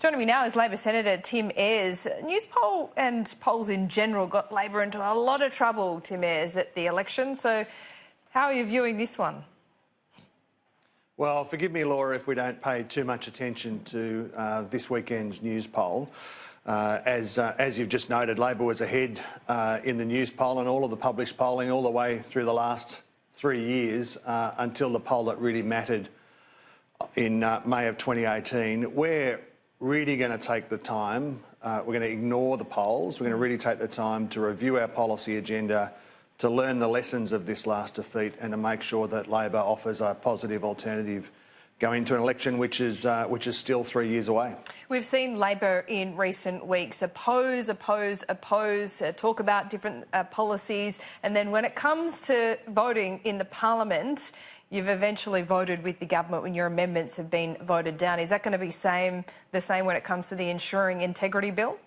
Joining me now is Labor Senator Tim Ayres. Newspoll and polls in general got Labor into a lot of trouble, Tim Ayres, at the election. So how are you viewing this one? Well, forgive me, Laura, if we don't pay too much attention to this weekend's Newspoll. As you've just noted, Labor was ahead in the Newspoll and all of the published polling all the way through the last 3 years until the poll that really mattered in May of 2018. We're really going to take the time, we're going to ignore the polls, we're going to really take the time to review our policy agenda, to learn the lessons of this last defeat and to make sure that Labor offers a positive alternative going into an election which is still 3 years away. We've seen Labor in recent weeks oppose, talk about different policies, and then when it comes to voting in the parliament, you've eventually voted with the government when your amendments have been voted down. Is that going to be the same when it comes to the Ensuring Integrity Bill?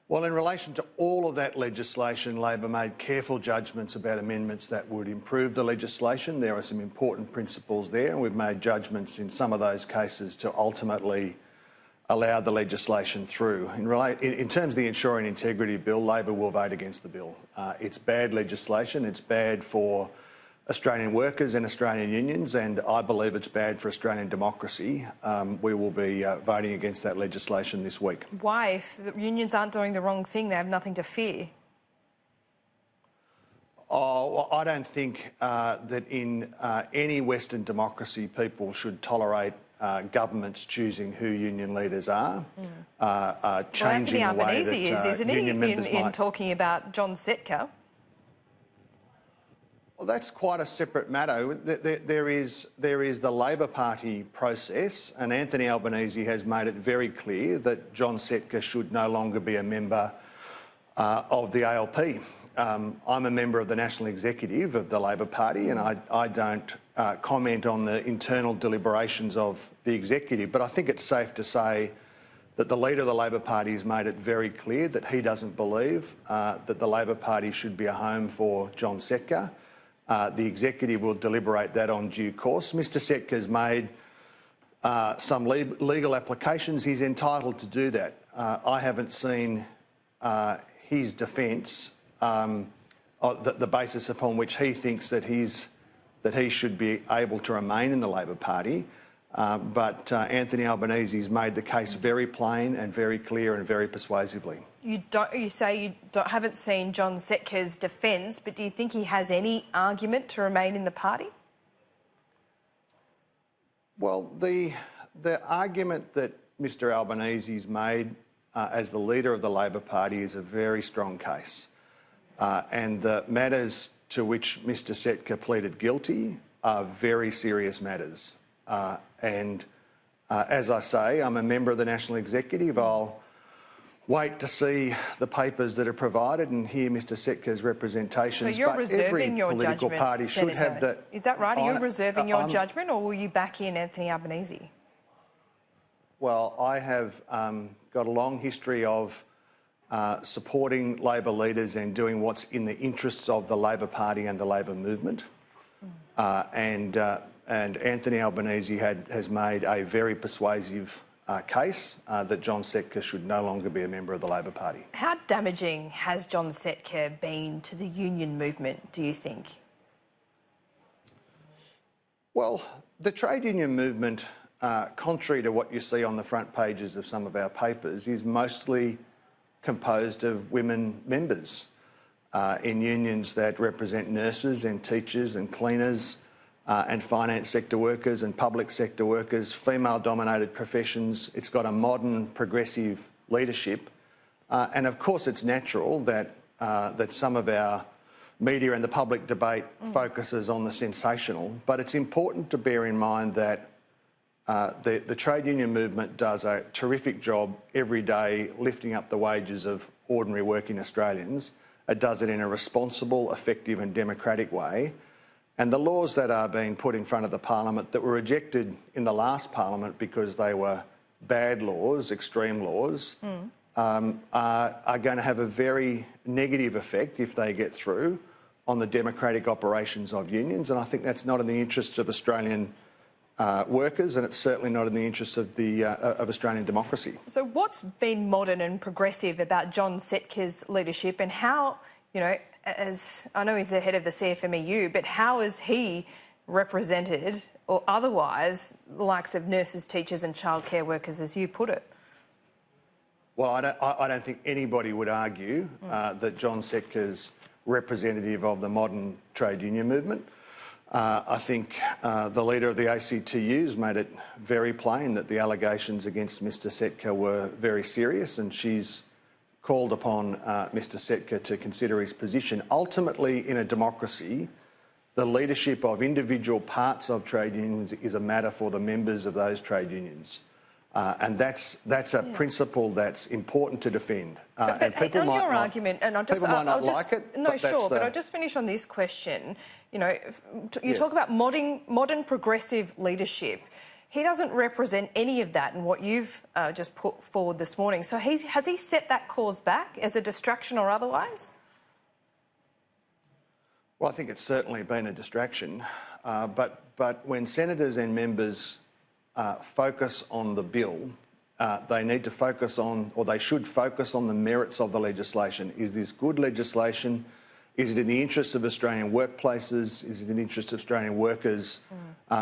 Well, in relation to all of that legislation, Labor made careful judgments about amendments that would improve the legislation. There are some important principles there, and we've made judgments in some of those cases to ultimately allow the legislation through. In terms of the Ensuring Integrity Bill, Labor will vote against the bill. It's bad legislation. It's bad for Australian workers and Australian unions, and I believe it's bad for Australian democracy. We will be voting against that legislation this week. Why? If the unions aren't doing the wrong thing, they have nothing to fear. Oh, well, I don't think that in any Western democracy people should tolerate governments choosing who union leaders are, changing well, the way that Anthony Albanese is, isn't union he, members in talking about John Setka? Well, that's quite a separate matter. There is the Labor Party process, and Anthony Albanese has made it very clear that John Setka should no longer be a member of the ALP. I'm a member of the National Executive of the Labor Party, and I don't comment on the internal deliberations of the Executive, but I think it's safe to say that the leader of the Labor Party has made it very clear that he doesn't believe that the Labor Party should be a home for John Setka. The Executive will deliberate that on due course. Mr Setka has made some legal applications. He's entitled to do that. I haven't seen his defence, the basis upon which he thinks that he should be able to remain in the Labor Party. But Anthony Albanese's made the case very plain and very clear and very persuasively. You say you haven't seen John Setka's defence, but do you think he has any argument to remain in the party? Well, the argument that Mr Albanese's made as the leader of the Labor Party is a very strong case. And the matters to which Mr Setka pleaded guilty are very serious matters. As I say, I'm a member of the National Executive. I'll wait to see the papers that are provided and hear Mr Setka's representations. So you're reserving your judgment, political party should have the... Is that right? Are you reserving your judgment, or will you back in Anthony Albanese? Well, I have got a long history of supporting Labor leaders and doing what's in the interests of the Labor Party and the Labor movement. And Anthony Albanese has made a very persuasive case that John Setka should no longer be a member of the Labor Party. How damaging has John Setka been to the union movement, do you think? Well, the trade union movement, contrary to what you see on the front pages of some of our papers, is mostly composed of women members in unions that represent nurses and teachers and cleaners, and finance sector workers and public sector workers, female-dominated professions. It's got a modern, progressive leadership. And of course it's natural that some of our media and the public debate focuses on the sensational, but it's important to bear in mind that the trade union movement does a terrific job every day lifting up the wages of ordinary working Australians. It does it in a responsible, effective and democratic way. And the laws that are being put in front of the Parliament that were rejected in the last Parliament because they were bad laws, extreme laws, are going to have a very negative effect, if they get through, on the democratic operations of unions. And I think that's not in the interests of Australian workers, and it's certainly not in the interest of of Australian democracy. So what's been modern and progressive about John Setka's leadership, and how, you know, as I know he's the head of the CFMEU, but how is he represented or otherwise the likes of nurses, teachers and childcare workers, as you put it? Well, I don't think anybody would argue that John Setka's representative of the modern trade union movement. I think the leader of the ACTU's made it very plain that the allegations against Mr Setka were very serious, and she's called upon Mr Setka to consider his position. Ultimately, in a democracy, the leadership of individual parts of trade unions is a matter for the members of those trade unions. And that's a principle that's important to defend. And people on your argument, and I'll just, people might not like it. No, sure, but I'll just finish on this question. You know, you talk about modern progressive leadership. He doesn't represent any of that in what you've just put forward this morning. So has he set that cause back as a distraction or otherwise? Well, I think it's certainly been a distraction. But when senators and members focus on the bill, they need to focus on, or they should focus on, the merits of the legislation. Is this good legislation? Is it in the interest of Australian workplaces? Is it in the interest of Australian workers?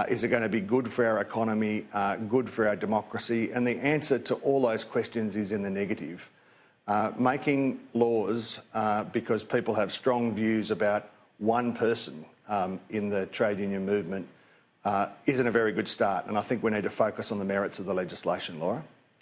Is it going to be good for our economy, good for our democracy? And the answer to all those questions is in the negative. Making laws because people have strong views about one person in the trade union movement isn't a very good start, and I think we need to focus on the merits of the legislation, Laura.